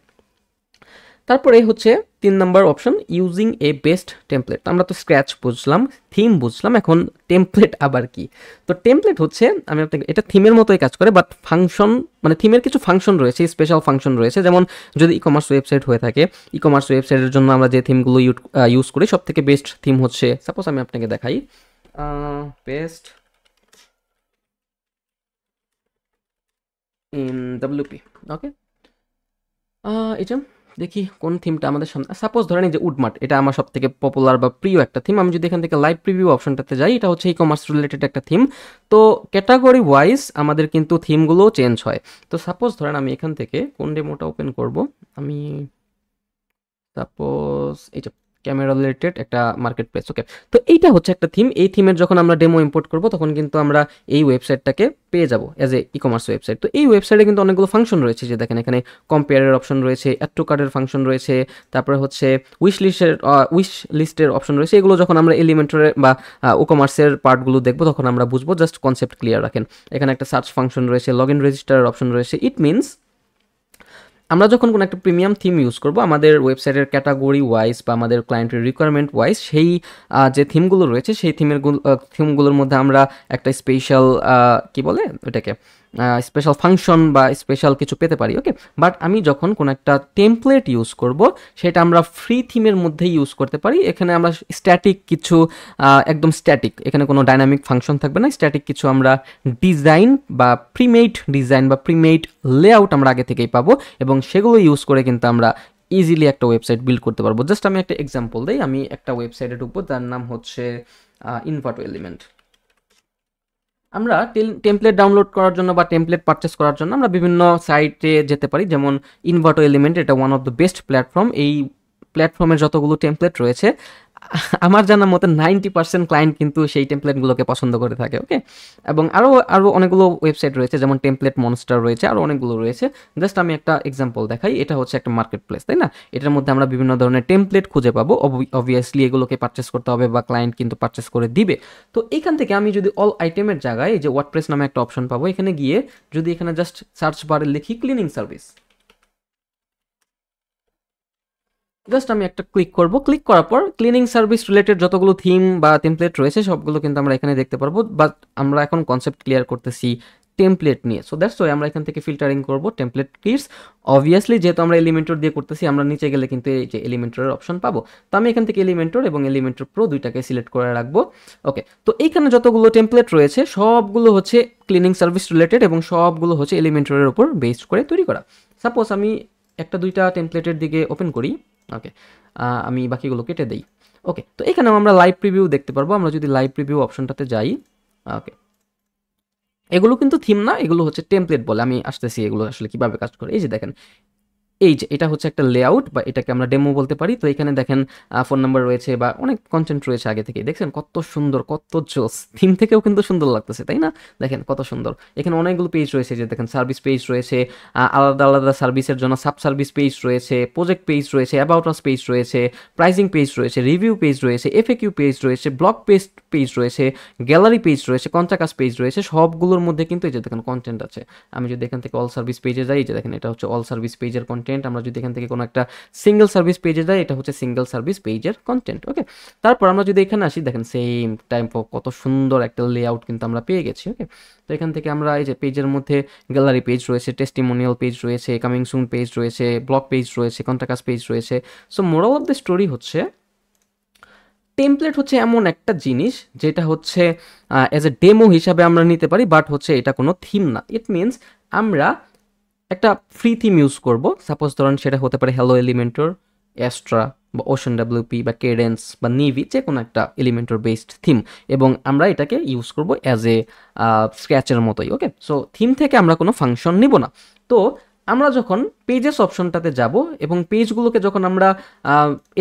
Speaker 1: তারপরে হচ্ছে 3 number option, using a best template. আমরা তো স্ক্র্যাচ বুঝলাম, থিম বুঝলাম, এখন টেমপ্লেট আবার কি? তো টেমপ্লেট হচ্ছে, আমি আপনাকে, এটা থিমের মতোই কাজ করে, বাট ফাংশন মানে থিমের কিছু ফাংশন রয়েছে, স্পেশাল ফাংশন রয়েছে। যেমন যদি ই কমার্স ওয়েবসাইট হয়ে থাকে, ই কমার্স ওয়েবসাইটের জন্য আমরা যে থিমগুলো ইউজ করি সব থেকে বেস্ট থিম হচ্ছে, সাপোজ আমি আপনাকে দেখাই, বেস্ট ইন ডব্লিউপি। ওকে, এটা দেখি কোন থিমটা আমাদের সামনে, সাপোজ ধরেন এই যে উডমার্ট, এটা আমার সব থেকে পপুলার বা প্রিয় একটা থিম। আমি যদি এখান থেকে লাইভ প্রিভিউ অপশনটাতে যাই, এটা হচ্ছে ই কমার্স রিলেটেড একটা থিম। তো ক্যাটাগরি ওয়াইজ আমাদের কিন্তু থিমগুলো চেঞ্জ হয়। তো সাপোজ ধরেন আমি এখান থেকে কোন ডেমোটা ওপেন করব, আমি সাপোজ এইটা ক্যামেরা রিলেটেড একটা মার্কেট প্লেস। ওকে, তো এইটা হচ্ছে একটা থিম। এই থিমের যখন আমরা ডেমো ইম্পোর্ট করব তখন কিন্তু আমরা এই ওয়েবসাইটটাকে পেয়ে যাব as a e commerce website. তো এই ওয়েবসাইটে কিন্তু অনেকগুলো ফাংশন রয়েছে, যে দেখেন এখানে কম্পেয়ারের অপশন রয়েছে, অ্যাড টু কার্টের ফাংশন রয়েছে, তারপরে হচ্ছে উইশ লিস্টের অপশন রয়েছে। এগুলো যখন আমরা এলিমেন্টরের বা ই কমার্সের পার্টগুলো দেখবো তখন আমরা বুঝবো, জাস্ট কনসেপ্ট ক্লিয়ার রাখেন। এখানে একটা সার্চ ফাংশন রয়েছে, লগ ইন রেজিস্টারের অপশন রয়েছে। ইট মিনস আমরা যখন কোনো একটা প্রিমিয়াম থিম ইউজ করব, আমাদের ওয়েবসাইটের ক্যাটাগরি ওয়াইজ বা আমাদের ক্লায়েন্টের রিকোয়ারমেন্ট ওয়াইজ সেই যে থিমগুলো রয়েছে সেই থিমগুলোর মধ্যে আমরা একটা স্পেশাল কি বলে ওটাকে, স্পেশাল ফাংশন বা স্পেশাল কিছু পেতে পারি। ওকে, বাট আমি যখন কোনো একটা টেমপ্লেট ইউজ করব সেটা আমরা ফ্রি থিমের মধ্যেই ইউজ করতে পারি। এখানে আমরা স্ট্যাটিক কিছু, একদম স্ট্যাটিক, এখানে কোনো ডাইনামিক ফাংশন থাকবে না, স্ট্যাটিক কিছু আমরা ডিজাইন বা প্রিমেড ডিজাইন বা প্রিমেড লেআউট আমরা আগে থেকেই পাবো, এবং সেগুলো ইউজ করে কিন্তু আমরা ইজিলি একটা ওয়েবসাইট বিল্ড করতে পারবো। জাস্ট আমি একটা এক্সাম্পল দিই, আমি একটা ওয়েবসাইটে ঢুকবো, তার নাম হচ্ছে ইনভার্টো এলিমেন্ট। আমরা টেমপ্লেট ডাউনলোড করার জন্য বা টেমপ্লেট পারচেস করার জন্য আমরা বিভিন্ন সাইটে যেতে পারি, যেমন ইনভার্টো এলিমেন্ট, এটা one of the best platform. এই প্ল্যাটফর্মের যতগুলো টেমপ্লেট রয়েছে আমার জানার মতে 90% ক্লায়েন্ট কিন্তু সেই টেমপ্লেটগুলোকে পছন্দ করে থাকে। ওকে, এবং আরও অনেকগুলো ওয়েবসাইট রয়েছে, যেমন টেমপ্লেট মনস্টার রয়েছে, আরও অনেকগুলো রয়েছে। জাস্ট আমি একটা এক্সাম্পল দেখাই, এটা হচ্ছে একটা মার্কেট প্লেস, তাই না? এটার মধ্যে আমরা বিভিন্ন ধরনের টেমপ্লেট খুঁজে পাবো, অবভিয়াসলি এগুলোকে পারচেস করতে হবে বা ক্লায়েন্ট কিন্তু পারচেস করে দিবে। তো এখান থেকে আমি যদি অল আইটেমের জায়গায় এই যে ওয়ার্ডপ্রেস নামে একটা অপশন পাবো, এখানে গিয়ে যদি এখানে জাস্ট সার্চ বারে লিখি ক্লিনিং সার্ভিস, জাস্ট আমি একটা ক্লিক করব, ক্লিক করার পর ক্লিনিং সার্ভিস রিলেটেড যতগুলো থিম বা টেমপ্লেট রয়েছে সবগুলো কিন্তু আমরা এখানে দেখতে পারবো। বাট আমরা এখন কনসেপ্ট ক্লিয়ার করতেছি টেমপ্লেট নিয়ে, সো দ্যাটস ওয়াই আমরা এখান থেকে ফিল্টারিং করব টেমপ্লেট কিটস। অবভিয়াসলি যেহেতু আমরা এলিমেন্টর দিয়ে করতেছি, আমরা নিচে গেলে কিন্তু এই যে এলিমেন্টরের অপশন পাবো। তো আমি এখান থেকে এলিমেন্টর এবং এলিমেন্টর প্রো দুইটাকে সিলেক্ট করে রাখবো। ওকে, তো এইখানে যতগুলো টেমপ্লেট রয়েছে সবগুলো হচ্ছে ক্লিনিং সার্ভিস রিলেটেড এবং সবগুলো হচ্ছে এলিমেন্টরের উপর বেসড করে তৈরি করা। সাপোজ আমি একটা দুইটা টেমপ্লেটের দিকে ওপেন করি। ওকে, আমি বাকিগুলো কেটে দেই। ওকে, তো এখানেও আমরা লাইভ প্রিভিউ দেখতে পারবো। আমরা যদি লাইভ প্রিভিউ অপশনটাতে যাই, ওকে, এগুলো কিন্তু থিম না, এগুলো হচ্ছে টেমপ্লেট বলে। আমি আসতেছি এগুলো আসলে কিভাবে কাজ করে। এই যে দেখেন, এই যে এটা হচ্ছে একটা লেআউট বা এটাকে আমরা ডেমো বলতে পারি। তো এখানে দেখেন ফোন নাম্বার রয়েছে বা অনেক কন্টেন্ট রয়েছে আগে থেকে, দেখছেন কত সুন্দর, কত জোস, থিম থেকেও কিন্তু সুন্দর লাগতেছে, তাই না? দেখেন কত সুন্দর, এখানে অনেকগুলো পেজ রয়েছে, যে দেখেন সার্ভিস পেজ রয়েছে, আলাদা আলাদা সার্ভিসের জন্য সাব সার্ভিস পেজ রয়েছে, প্রজেক্ট পেজ রয়েছে, অ্যাবাউট আস পেজ রয়েছে, প্রাইসিং পেজ রয়েছে, রিভিউ পেজ রয়েছে, এফএকিউ পেজ রয়েছে, ব্লগ পেজ রয়েছে, গ্যালারি পেজ রয়েছে, কন্ট্যাক্ট পেজ রয়েছে। সবগুলোর মধ্যে কিন্তু এই যে দেখেন কন্টেন্ট আছে। আমি যদি এখান থেকে অল সার্ভিস পেজে যাই, যে দেখেন এটা হচ্ছে অল সার্ভিস পেজের কন্টেন্ট। কন্টেন্ট। আমরা যদি এখান থেকে কোনো একটা সিঙ্গেল সার্ভিস পেজে যাই, এটা হচ্ছে সিঙ্গেল সার্ভিস পেজের কন্টেন্ট। ওকে, তারপর আমরা যদি এখানে আসি, দেখেন সেম টাইপ অফ কত সুন্দর একটা লেআউট কিন্তু আমরা পেয়ে গেছি। ওকে, তো এখান থেকে আমরা এই যে পেজের মধ্যে গ্যালারি পেজ রয়েছে, টেস্টিমোনিয়াল পেজ রয়েছে, কামিং সুন পেজ রয়েছে, ব্লগ পেজ রয়েছে, কন্টাক্ট পেজ রয়েছে। So moral of the story হচ্ছে টেমপ্লেট হচ্ছে এমন একটা জিনিস যেটা হচ্ছে অ্যাজ এ ডেমো হিসাবে আমরা নিতে পারি, বাট হচ্ছে এটা কোনো থিম না। ইট মিনস আমরা একটা ফ্রি থিম ইউজ করব। সাপোজ ধরেন সেটা হতে পারে হ্যালো এলিমেন্টর, অ্যাস্ট্রা বা ওশন ডাব্লিউপি বা কেডেন্স বা নিভি, যে কোনো একটা এলিমেন্টর বেসড থিম, এবং আমরা এটাকে ইউজ করব অ্যাজ এ স্ক্র্যাচের মতোই। ওকে, সো থিম থেকে আমরা কোনো ফাংশন নিব না। তো আমরা যখন পেজেস অপশনটাতে যাব এবং পেজগুলোকে যখন আমরা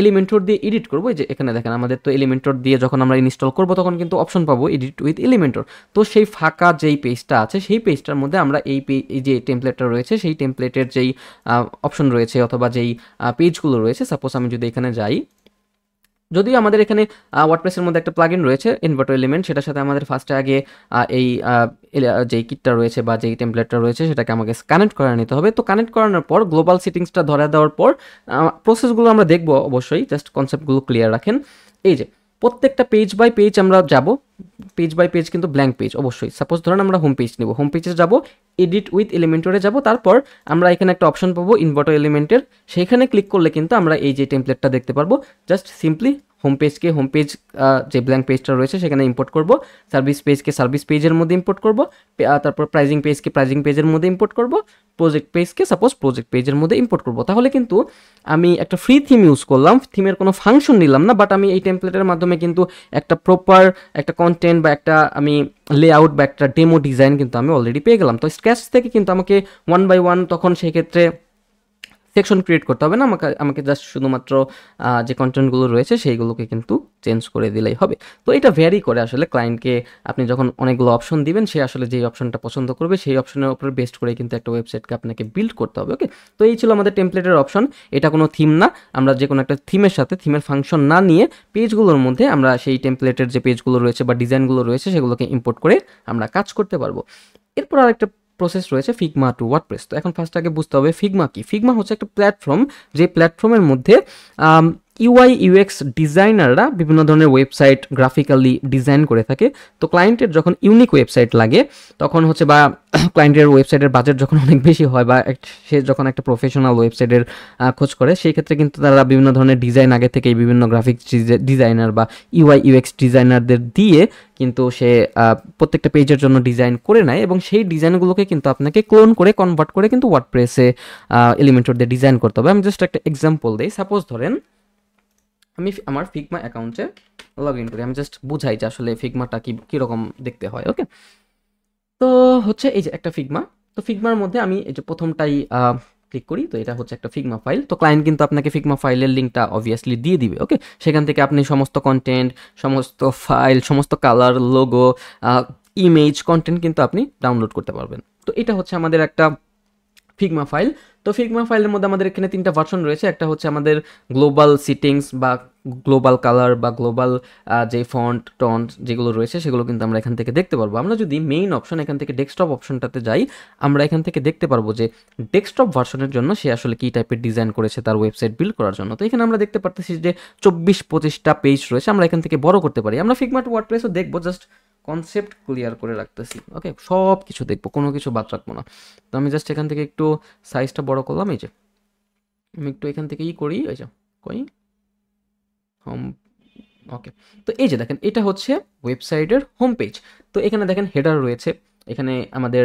Speaker 1: এলিমেন্টর দিয়ে এডিট করবো, এই যে এখানে দেখেন আমাদের তো এলিমেন্টর দিয়ে যখন আমরা ইনস্টল করবো তখন কিন্তু অপশন পাবো এডিট উইথ এলিমেন্টর। তো সেই ফাঁকা যেই পেজটা আছে সেই পেজটার মধ্যে আমরা এই যে টেমপ্লেটটা রয়েছে সেই টেমপ্লেটের যেই অপশন রয়েছে অথবা যেই পেজগুলো রয়েছে, সাপোজ আমি যদি এখানে যাই, যদিও আমাদের এখানে ওয়ার্ডপ্রেসের মধ্যে একটা প্লাগইন রয়েছে ইনভার্টার এলিমেন্ট, সেটার সাথে আমাদের ফার্স্টে আগে এই যেই কিটটা রয়েছে বা যেই টেমপ্লেটটা রয়েছে সেটাকে আমাকে কানেক্ট করে নিতে হবে। তো কানেক্ট করানোর পর গ্লোবাল সেটিংসটা ধরে দেওয়ার পর প্রসেসগুলো আমরা দেখবো, অবশ্যই জাস্ট কনসেপ্টগুলো ক্লিয়ার রাখেন। এই যে প্রত্যেকটা পেজ বাই পেজ আমরা যাব, পেজ বাই পেজ কিন্তু ব্ল্যাঙ্ক পেজ অবশ্যই। সাপোজ ধরেন আমরা হোম পেজ নেব, হোম পেজে যাব, এডিট উইথ এলিমেন্টরে যাব, তারপর আমরা এখানে একটা অপশন পাবো ইনভার্টার এলিমেন্টের, সেইখানে ক্লিক করলে কিন্তু আমরা এই যে টেমপ্লেটটা দেখতে পারবো। জাস্ট সিম্পলি হোম পেজকে হোম পেজ যে ব্ল্যাঙ্ক পেজটা রয়েছে সেখানে ইম্পোর্ট করব, সার্ভিস পেজকে সার্ভিস পেজের মধ্যে ইম্পোর্ট করব, তারপর প্রাইজিং পেজকে প্রাইজিং পেজের মধ্যে ইম্পোর্ট করব, প্রজেক্ট পেজকে সাপোজ প্রজেক্ট পেজের মধ্যে ইম্পোর্ট করব। তাহলে কিন্তু আমি একটা ফ্রি থিম ইউজ করলাম, থিমের কোনো ফাংশন নিলাম না, বাট আমি এই টেমপ্লেটের মাধ্যমে কিন্তু একটা প্রপার একটা কন্টেন্ট বা একটা আমি লেআউট বা একটা ডেমো ডিজাইন কিন্তু আমি অলরেডি পেয়ে গেলাম। তো স্ক্র্যাচ থেকে কিন্তু আমাকে ওয়ান বাই ওয়ান তখন সেই ক্ষেত্রে সেকশন ক্রিয়েট করতে হবে না, আমাকে জাস্ট শুধুমাত্র যে কন্টেন্টগুলো রয়েছে সেইগুলোকে কিন্তু চেঞ্জ করে দিলেই হবে। তো এটা ভ্যারি করে আসলে ক্লায়েন্টকে, আপনি যখন অনেকগুলো অপশন দিবেন সে আসলে যেই অপশনটা পছন্দ করবে সেই অপশনের উপর বেস্ট করে কিন্তু একটা ওয়েবসাইটকে আপনাকে বিল্ড করতে হবে। ওকে, তো এই ছিল আমাদের টেমপ্লেটের অপশন। এটা কোনো থিম না, আমরা যে কোনো একটা থিমের সাথে থিমের ফাংশন না নিয়ে পেজগুলোর মধ্যে আমরা সেই টেমপ্লেটের যে পেজগুলো রয়েছে বা ডিজাইনগুলো রয়েছে সেগুলোকে ইম্পোর্ট করে আমরা কাজ করতে পারবো। এরপর আরেকটা প্রসেস রয়েছে ফিগমা টু ওয়ার্ডপ্রেস। তো এখন ফার্স্ট আগে বুঝতে হবে ফিগমা কি। ফিগমা হচ্ছে একটা প্ল্যাটফর্ম, যে প্ল্যাটফর্মের মধ্যে ইউআই ইউএক্স ডিজাইনাররা বিভিন্ন ধরনের ওয়েবসাইট গ্রাফিক্যালি ডিজাইন করে থাকে। তো ক্লায়েন্টের যখন ইউনিক ওয়েবসাইট লাগে তখন হচ্ছে, বা ক্লায়েন্টের ওয়েবসাইটের বাজেট যখন অনেক বেশি হয় বা সে যখন একটা প্রফেশনাল ওয়েবসাইটের খোঁজ করে, সেই ক্ষেত্রে কিন্তু তারা বিভিন্ন ধরনের ডিজাইন আগে থেকেই বিভিন্ন গ্রাফিক্স ডিজাইনার বা ইউআই ইউএক্স ডিজাইনারদের দিয়ে কিন্তু সে প্রত্যেকটা পেজের জন্য ডিজাইন করে নেয়, এবং সেই ডিজাইনগুলোকে কিন্তু আপনাকে ক্লোন করে কনভার্ট করে কিন্তু ওয়ার্ডপ্রেসে এলিমেন্টর দিয়ে ডিজাইন করতে হবে। আমি জাস্ট একটা এক্সাম্পল দিই। সাপোজ ধরেন আমি আমার ফিগমা অ্যাকাউন্টে লগ ইন করি, আমি জাস্ট বুঝাই যে আসলে ফিগমাটা কীরকম দেখতে হয়। ওকে, তো হচ্ছে এই যে একটা ফিগমা, তো ফিগমার মধ্যে আমি এই যে প্রথমটাই ক্লিক করি, তো এটা হচ্ছে একটা ফিগমা ফাইল। তো ক্লায়েন্ট কিন্তু আপনাকে ফিগমা ফাইলের লিঙ্কটা অবভিয়াসলি দিয়ে দিবে। ওকে, সেখান থেকে আপনি সমস্ত কন্টেন্ট, সমস্ত ফাইল, সমস্ত কালার, লোগো, ইমেজ, কন্টেন্ট কিন্তু আপনি ডাউনলোড করতে পারবেন। তো এটা হচ্ছে আমাদের একটা ফিগমা ফাইল। তো ফিগমা ফাইলের মধ্যে আমাদের এখানে তিনটা ভার্সন রয়েছে। একটা হচ্ছে আমাদের গ্লোবাল সিটিংস বা গ্লোবাল কালার বা গ্লোবাল যে ফন্ট টন্ট যেগুলো রয়েছে সেগুলো কিন্তু আমরা এখান থেকে দেখতে পারবো। আমরা যদি মেইন অপশন এখান থেকে ডেস্কটপ অপশনটাতে যাই, আমরা এখান থেকে দেখতে পারবো যে ডেস্কটপ ভার্সনের জন্য সে আসলে কী টাইপের ডিজাইন করেছে তার ওয়েবসাইট বিল্ড করার জন্য। তো এখানে আমরা দেখতে পারতেছি যে 24-25টা পেজ রয়েছে, আমরা এখান থেকে বড় করতে পারি। আমরা ফিগমা টু ওয়ার্ডপ্রেসও দেখবো, জাস্ট কনসেপ্ট ক্লিয়ার করে রাখতেছি। ওকে, সব কিছু দেখবো, কোনো কিছু বাদ রাখবো না। তো আমি জাস্ট এখান থেকে একটু সাইজটা বড় করলাম। এই যে আমি একটু এখান থেকে করি, এই যে কই হোম। ওকে, তো এই যে দেখেন এটা হচ্ছে ওয়েবসাইটের হোম পেজ। তো এখানে দেখেন হেডার রয়েছে, এখানে আমাদের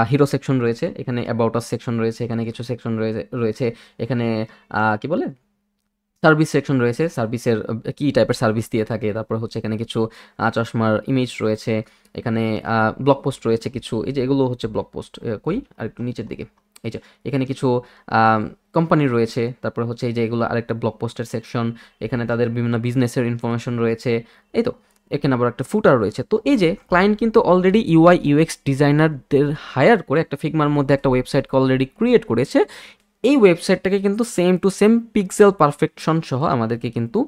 Speaker 1: হিরো সেকশন রয়েছে, এখানে অ্যাবাউট আস সেকশন রয়েছে, এখানে কিছু সেকশন রয়েছে এখানে কি বলে সার্ভিস সেকশন রয়েছে, সার্ভিসের কী টাইপের সার্ভিস দিয়ে থাকে। তারপর হচ্ছে এখানে কিছু চশমার ইমেজ রয়েছে, এখানে ব্লগ পোস্ট রয়েছে কিছু, এই যে এগুলো হচ্ছে ব্লগ পোস্ট। কই আর একটু নিচের দিকে, এই যে এখানে কিছু কোম্পানি রয়েছে। তারপরে হচ্ছে এই যে এগুলো আরেকটা ব্লগ পোস্টের সেকশন, এখানে তাদের বিভিন্ন বিজনেসের ইনফরমেশন রয়েছে। এই তো এখানে আবার একটা ফুটার রয়েছে। তো এই যে ক্লায়েন্ট কিন্তু অলরেডি ইউআই ইউএক্স ডিজাইনারদের হায়ার করে একটা ফিগমার মধ্যে একটা ওয়েবসাইটকে অলরেডি ক্রিয়েট করেছে। এই ওয়েবসাইটটাকে কিন্তু same to same pixel perfection সহ আমাদেরকে কিন্তু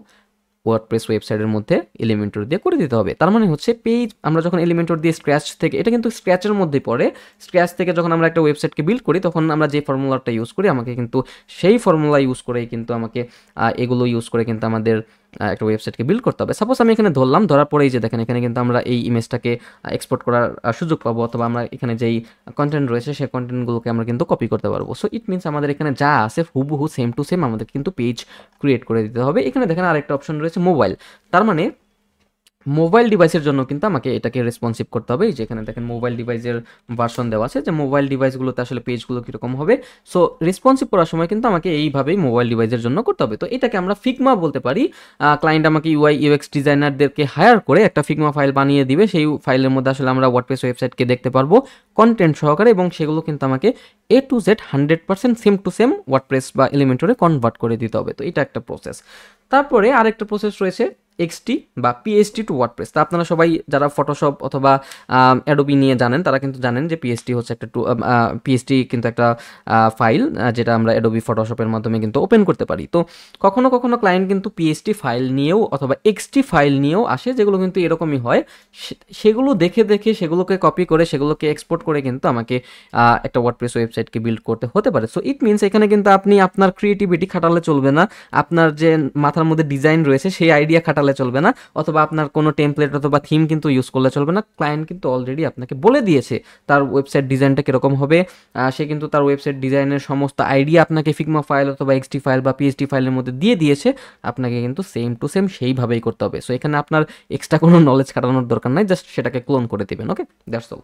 Speaker 1: ওয়ার্ডপ্রেস ওয়েবসাইটের মধ্যে এলিমেন্টর দিয়ে করে দিতে হবে। তার মানে হচ্ছে পেজ আমরা যখন এলিমেন্টর দিয়ে স্ক্র্যাচ থেকে, এটা কিন্তু স্ক্র্যাচের মধ্যেই পড়ে, স্ক্র্যাচ থেকে যখন আমরা একটা ওয়েবসাইটকে বিল্ড করি তখন আমরা যে ফর্মুলাটা ইউজ করি আমাকে কিন্তু সেই ফর্মুলা ইউজ করেই কিন্তু আমাকে এগুলো ইউজ করে কিন্তু আমাদের একটা ওয়েবসাইটকে বিল্ড করতে হবে। সাপোজ আমি এখানে ধরলাম, ধরার পরেই যে দেখেন এখানে কিন্তু আমরা এই ইমেজটাকে এক্সপোর্ট করার সুযোগ পাবো, অথবা আমরা এখানে যেই কন্টেন্ট রয়েছে সেই কন্টেন্টগুলোকে আমরা কিন্তু কপি করতে পারবো। সো ইট মিনস আমাদের এখানে যা আছে হুবহু সেম টু সেম আমাদের কিন্তু পেজ ক্রিয়েট করে দিতে হবে। এখানে দেখেন আরেকটা অপশন রয়েছে মোবাইল, তার মানে মোবাইল ডিভাইসের জন্য কিন্তু আমাকে এটাকে রেসপন্সিভ করতে হবে। যেখানে দেখেন মোবাইল ডিভাইসের ভার্সন দেওয়া আছে, যে মোবাইল ডিভাইসগুলোতে আসলে পেজগুলো কীরকম হবে। সো রেসপন্সিভ করার সময় কিন্তু আমাকে এইভাবেই মোবাইল ডিভাইসের জন্য করতে হবে। তো এটাকে আমরা ফিগমা বলতে পারি। ক্লায়েন্ট আমাকে ইউআই ইউএক্স ডিজাইনারদেরকে হায়ার করে একটা ফিগমা ফাইল বানিয়ে দিবে, সেই ফাইলের মধ্যে আসলে আমরা ওয়ার্ডপ্রেস ওয়েবসাইটকে দেখতে পারবো কন্টেন্ট সহকারে, এবং সেগুলো কিন্তু আমাকে A to Z 100% same to same WordPress বা এলিমেন্টরে কনভার্ট করে দিতে হবে। তো এটা একটা প্রসেস। তারপরে আরেকটা প্রসেস রয়েছে এক্সটি বা পিএসটি টু ওয়ার্ডপ্রেস। তা আপনারা সবাই যারা ফটোশপ অথবা অ্যাডোবি নিয়ে জানেন তারা কিন্তু জানেন যে পিএসটি হচ্ছে একটা পিএসটি কিন্তু একটা ফাইল যেটা আমরা অ্যাডোবি ফটোশপের মাধ্যমে কিন্তু ওপেন করতে পারি। তো কখনো কখনো ক্লায়েন্ট কিন্তু পিএসটি ফাইল নিয়েও অথবা এক্সটি ফাইল নিয়েও আসে, যেগুলো কিন্তু এরকমই হয়। সেগুলো দেখে দেখে সেগুলোকে কপি করে সেগুলোকে এক্সপোর্ট করে কিন্তু আমাকে একটা ওয়ার্ডপ্রেস ওয়েবসাইটকে বিল্ড করতে হতে পারে। সো ইট মিনস এখানে কিন্তু আপনি আপনার ক্রিয়েটিভিটি খাটালে চলবে না, আপনার যে মাথার মধ্যে ডিজাইন রয়েছে সেই আইডিয়া খাটালে চলবে না, অথবা আপনার কোনো টেমপ্লেট অথবা থিম কিন্তু ইউজ করলে চলবে না। ক্লায়েন্ট কিন্তু অলরেডি আপনাকে বলে দিয়েছে তার ওয়েবসাইট ডিজাইনটা কীরকম হবে। সে কিন্তু তার ওয়েবসাইট ডিজাইনের সমস্ত আইডিয়া আপনাকে ফিগমা ফাইল অথবা এক্সটি ফাইল বা পিএসটি ফাইলের মধ্যে দিয়ে দিয়েছে, আপনাকে কিন্তু সেম টু সেম সেইভাবেই করতে হবে। সো এখানে আপনার এক্সট্রা কোনো নলেজ কাটানোর দরকার নাই, জাস্ট সেটাকে ক্লোন করে দেবেন। ওকে, দ্যাটস অল।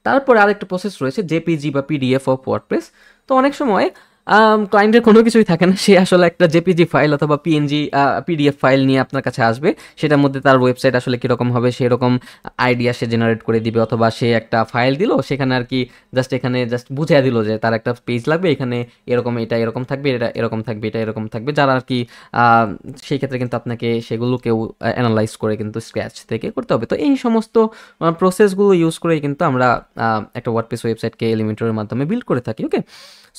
Speaker 1: তারপরে আরেকটা প্রসেস রয়েছে জেপিজি বা পিডিএফ অফ ওয়ার্ডপ্রেস। তো অনেক সময় ক্লায়েন্টের কোনো কিছুই থাকে না, সে আসলে একটা জেপিজি ফাইল অথবা পিএনজি পিডিএফ ফাইল নিয়ে আপনার কাছে আসবে, সেটার মধ্যে তার ওয়েবসাইট আসলে কীরকম হবে সেরকম আইডিয়া সে জেনারেট করে দিবে, অথবা সে একটা ফাইল দিল সেখানে আর কি এখানে জাস্ট বুঝিয়ে দিল যে তার একটা পেজ লাগবে, এখানে এরকম, এটা এরকম থাকবে, এটা এরকম থাকবে, এটা এরকম থাকবে, যারা আর কি সেই ক্ষেত্রে কিন্তু আপনাকে সেগুলোকেও অ্যানালাইজ করে কিন্তু স্ক্র্যাচ থেকে করতে হবে। তো এই সমস্ত প্রসেসগুলো ইউজ করেই কিন্তু আমরা একটা ওয়ার্ডপ্রেস ওয়েবসাইটকে এলিমেন্টরের মাধ্যমে বিল্ড করে থাকি। ওকে,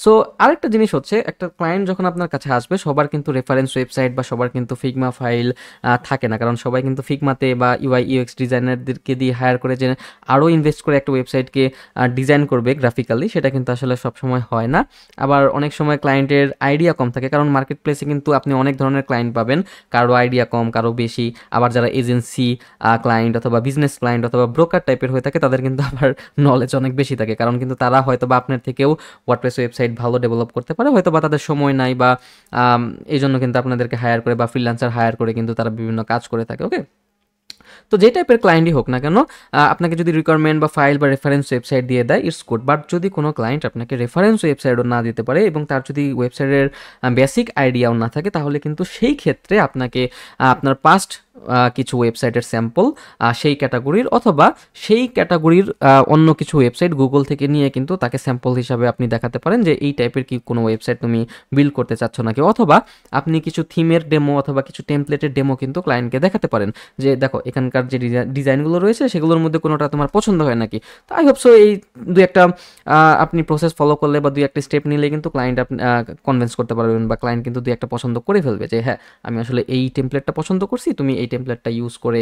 Speaker 1: সো আরেকটা জিনিস হচ্ছে, একটা ক্লায়েন্ট যখন আপনার কাছে আসবে সবার কিন্তু রেফারেন্স ওয়েবসাইট বা সবার কিন্তু ফিগমা ফাইল থাকে না, কারণ সবাই কিন্তু ফিগমাতে বা ইউআই ইউএক্স ডিজাইনারদেরকে দিয়ে হায়ার করে যে আরও ইনভেস্ট করে একটা ওয়েবসাইটকে ডিজাইন করবে গ্রাফিক্যালি, সেটা কিন্তু আসলে সবসময় হয় না। আবার অনেক সময় ক্লায়েন্টের আইডিয়া কম থাকে, কারণ মার্কেট প্লেসে কিন্তু আপনি অনেক ধরনের ক্লায়েন্ট পাবেন, কারো আইডিয়া কম, কারো বেশি। আবার যারা এজেন্সি ক্লায়েন্ট অথবা বিজনেস ক্লায়েন্ট অথবা ব্রোকার টাইপের হয়ে থাকে তাদের কিন্তু আবার নলেজ অনেক বেশি থাকে, কারণ কিন্তু তারা হয়তো বা আপনার থেকেও ওয়ার্ডপ্রেস ওয়েবসাইট ভালো ডেভেলপ করতে পারে, হয়তো বা তাদের সময় নাই, বা এই জন্য কিন্তু আপনাদেরকে হায়ার করে বা ফ্রিল্যান্সার হায়ার করে কিন্তু তারা বিভিন্ন কাজ করে থাকে। ওকে, তো যে টাইপের ক্লায়েন্টই হোক না কেন, আপনাকে যদি রিকোয়ারমেন্ট বা ফাইল বা রেফারেন্স ওয়েবসাইট দিয়ে দেয় ইটস গুড, বাট যদি কোনো ক্লায়েন্ট আপনাকে রেফারেন্স ওয়েবসাইটও না দিতে পারে এবং তার যদি ওয়েবসাইটের বেসিক আইডিয়াও না থাকে, তাহলে কিন্তু সেই ক্ষেত্রে আপনাকে আপনার পাস্ট কিছু ওয়েবসাইটের স্যাম্পল সেই ক্যাটাগরির অথবা সেই ক্যাটাগরির অন্য কিছু ওয়েবসাইট গুগল থেকে নিয়ে কিন্তু তাকে স্যাম্পল হিসাবে আপনি দেখাতে পারেন যে এই টাইপের কি কোনো ওয়েবসাইট তুমি বিল্ড করতে চাচ্ছ নাকি, অথবা আপনি কিছু থিমের ডেমো অথবা কিছু টেমপ্লেটের ডেমো কিন্তু ক্লায়েন্টকে দেখাতে পারেন যে দেখো এখানকার যে ডিজাইনগুলো রয়েছে সেগুলোর মধ্যে কোনোটা তোমার পছন্দ হয় নাকি। তো আই হোপ সো এই দু একটা আপনি প্রসেস ফলো করলে বা দুই একটা স্টেপ নিলে কিন্তু ক্লায়েন্ট আপনি কনভিন্স করতে পারবেন, বা ক্লায়েন্ট কিন্তু দুই একটা পছন্দ করে ফেলবে যে হ্যাঁ আমি আসলে এই টেমপ্লেটটা পছন্দ করছি, তুমি এই টেমপ্লেটটা ইউজ করে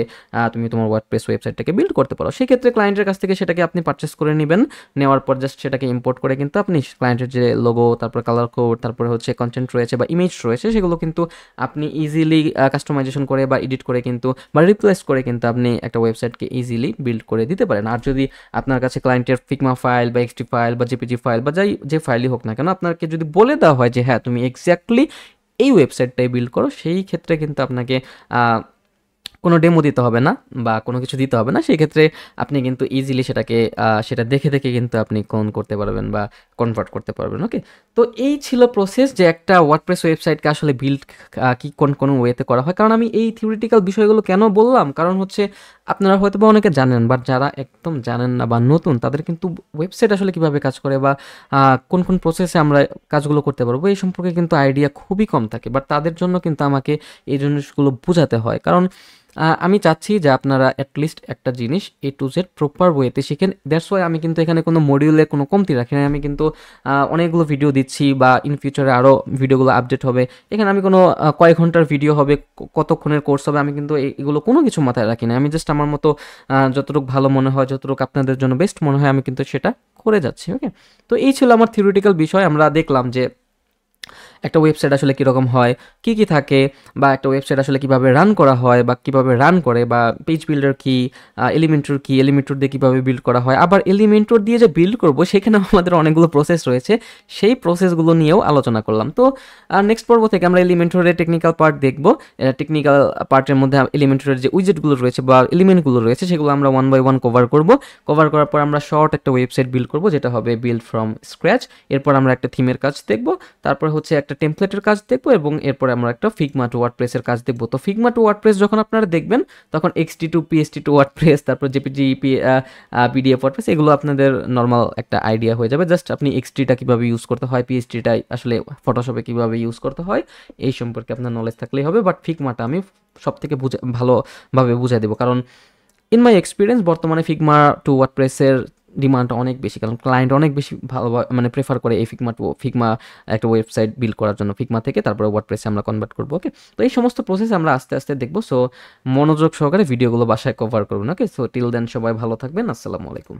Speaker 1: তুমি তোমার ওয়ার্ডপ্রেস ওয়েবসাইটটাকে বিল্ড করতে পারো। সেক্ষেত্রে ক্লায়েন্টের কাছ থেকে সেটাকে আপনি পারচেস করে নেবেন, নেওয়ার পর জাস্ট সেটাকে ইম্পোর্ট করে কিন্তু আপনি ক্লায়েন্টের যে লোগো, তারপর কালার কোড, তারপরে হচ্ছে কন্টেন্ট রয়েছে বা ইমেজ রয়েছে সেগুলো কিন্তু আপনি ইজিলি কাস্টমাইজেশন করে বা এডিট করে কিন্তু বা রিপ্লেস করে কিন্তু আপনি একটা ওয়েবসাইটকে ইজিলি বিল্ড করে দিতে পারেন। আর যদি আপনার কাছে ক্লায়েন্টের ফিগমা ফাইল বা এক্সটি ফাইল বা জেপিজি ফাইল বা যে ফাইলই হোক না কেন, আপনাকে যদি বলে দেওয়া হয় যে হ্যাঁ তুমি এক্স্যাক্টলি এই ওয়েবসাইটটাই বিল্ড করো, সেই ক্ষেত্রে কিন্তু আপনাকে কোনো ডেমো দিতে হবে না বা কোনো কিছু দিতে হবে না। সেই ক্ষেত্রে আপনি কিন্তু ইজিলি সেটা দেখে দেখে কিন্তু আপনি ক্লোন করতে পারবেন বা কনভার্ট করতে পারবেন। ওকে, তো এই ছিল প্রসেস যে একটা ওয়ার্ডপ্রেস ওয়েবসাইটকে আসলে বিল্ড কি কোন ওয়েতে করা হয়। কারণ আমি এই থিওরিটিক্যাল বিষয়গুলো কেন বললাম, কারণ হচ্ছে আপনারা হয়তো বা অনেকে জানেন, বাট যারা একদম জানেন না বা নতুন তাদের কিন্তু ওয়েবসাইট আসলে কীভাবে কাজ করে বা কোন কোন প্রসেসে আমরা কাজগুলো করতে পারবো এই সম্পর্কে কিন্তু আইডিয়া খুবই কম থাকে। বাট তাদের জন্য কিন্তু আমাকে এই জিনিসগুলো বোঝাতে হয়, কারণ আমি চাচ্ছি যে আপনারা অ্যাটলিস্ট একটা জিনিস A to Z প্রপার ওয়েতে শিখেন। দ্যাটস ওয়াই আমি কিন্তু এখানে কোনো মডিউলের কোনো কমতি রাখি না, আমি কিন্তু অনেকগুলো ভিডিও দিচ্ছি দিচ্ছি বা ইন ফিউচারে আরও ভিডিওগুলো আপডেট হবে, এখানে আমি কোনো কয়েক ঘন্টার ভিডিও হবে, কতক্ষণের কোর্স হবে, আমি কিন্তু এগুলো কোনো কিছু মাথায় রাখি না। আমি জাস্ট আমার মতো যতটুকু ভালো মনে হয়, যতটুকু আপনাদের জন্য বেস্ট মনে হয়, আমি কিন্তু সেটা করে যাচ্ছি। ওকে, তো এই ছিল আমার থিওরিটিক্যাল বিষয়। আমরা দেখলাম যে একটা ওয়েবসাইট আসলে কীরকম হয়, কী কী থাকে, বা একটা ওয়েবসাইট আসলে কীভাবে রান করা হয় বা কীভাবে রান করে, বা পেজ বিল্ডার কী, এলিমেন্টর কী, এলিমেন্টর দিয়ে কীভাবে বিল্ড করা হয়, আবার এলিমেন্টর দিয়ে যে বিল্ড করবো সেখানে আমাদের অনেকগুলো প্রসেস রয়েছে, সেই প্রসেসগুলো নিয়েও আলোচনা করলাম। তো নেক্সট পর্ব থেকে আমরা এলিমেন্টরের টেকনিক্যাল পার্ট দেখবো। টেকনিক্যাল পার্টের মধ্যে এলিমেন্টরের যে উইজেটগুলো রয়েছে বা এলিমেন্টগুলো রয়েছে সেগুলো আমরা ওয়ান বাই ওয়ান কভার করব। কভার করার পর আমরা শর্ট একটা ওয়েবসাইট বিল্ড করব, যেটা হবে বিল্ড ফ্রম স্ক্র্যাচ। এরপর আমরা একটা থিমের কাজ দেখব, তারপর হচ্ছে একটা টেমপ্লেটের কাজ দেখবো, এবং এরপরে আমরা একটা ফিগমা টু ওয়ার্ডপ্রেসের কাজ দেখবো। তো ফিগমা টু ওয়ার্ডপ্রেস যখন আপনারা দেখবেন তখন এক্সটি টু পিএসটি টু ওয়ার্ডপ্রেস, তারপর জেপিজি পিডিএফ ওয়ার্ডপ্রেস, এগুলো আপনাদের নর্মাল একটা আইডিয়া হয়ে যাবে। জাস্ট আপনি এক্সটিটা কীভাবে ইউজ করতে হয়, পিএসটিটা আসলে ফটোশপে কীভাবে ইউজ করতে হয়, এই সম্পর্কে আপনার নলেজ থাকলেই হবে। বাট ফিগমাটা আমি সব থেকে ভালোভাবে বুঝাই দেবো, কারণ ইন মাই এক্সপিরিয়েন্স বর্তমানে ফিগমা টু ওয়ার্ডপ্রেসের ডিমান্ড অনেক বেশি, কারণ ক্লায়েন্ট অনেক বেশি ভালো মানে প্রেফার করে এই ফিগমা একটা ওয়েবসাইট বিল্ড করার জন্য। ফিগমা থেকে তারপরে ওয়ার্ডপ্রেসে আমরা কনভার্ট করবো। ওকে, তো এই সমস্ত প্রসেস আমরা আস্তে আস্তে দেখবো। সো মনোযোগ সহকারে ভিডিওগুলো বাসায় কভার করবেন। ওকে, সো টিল দেন সবাই ভালো থাকবেন। আসসালামু আলাইকুম।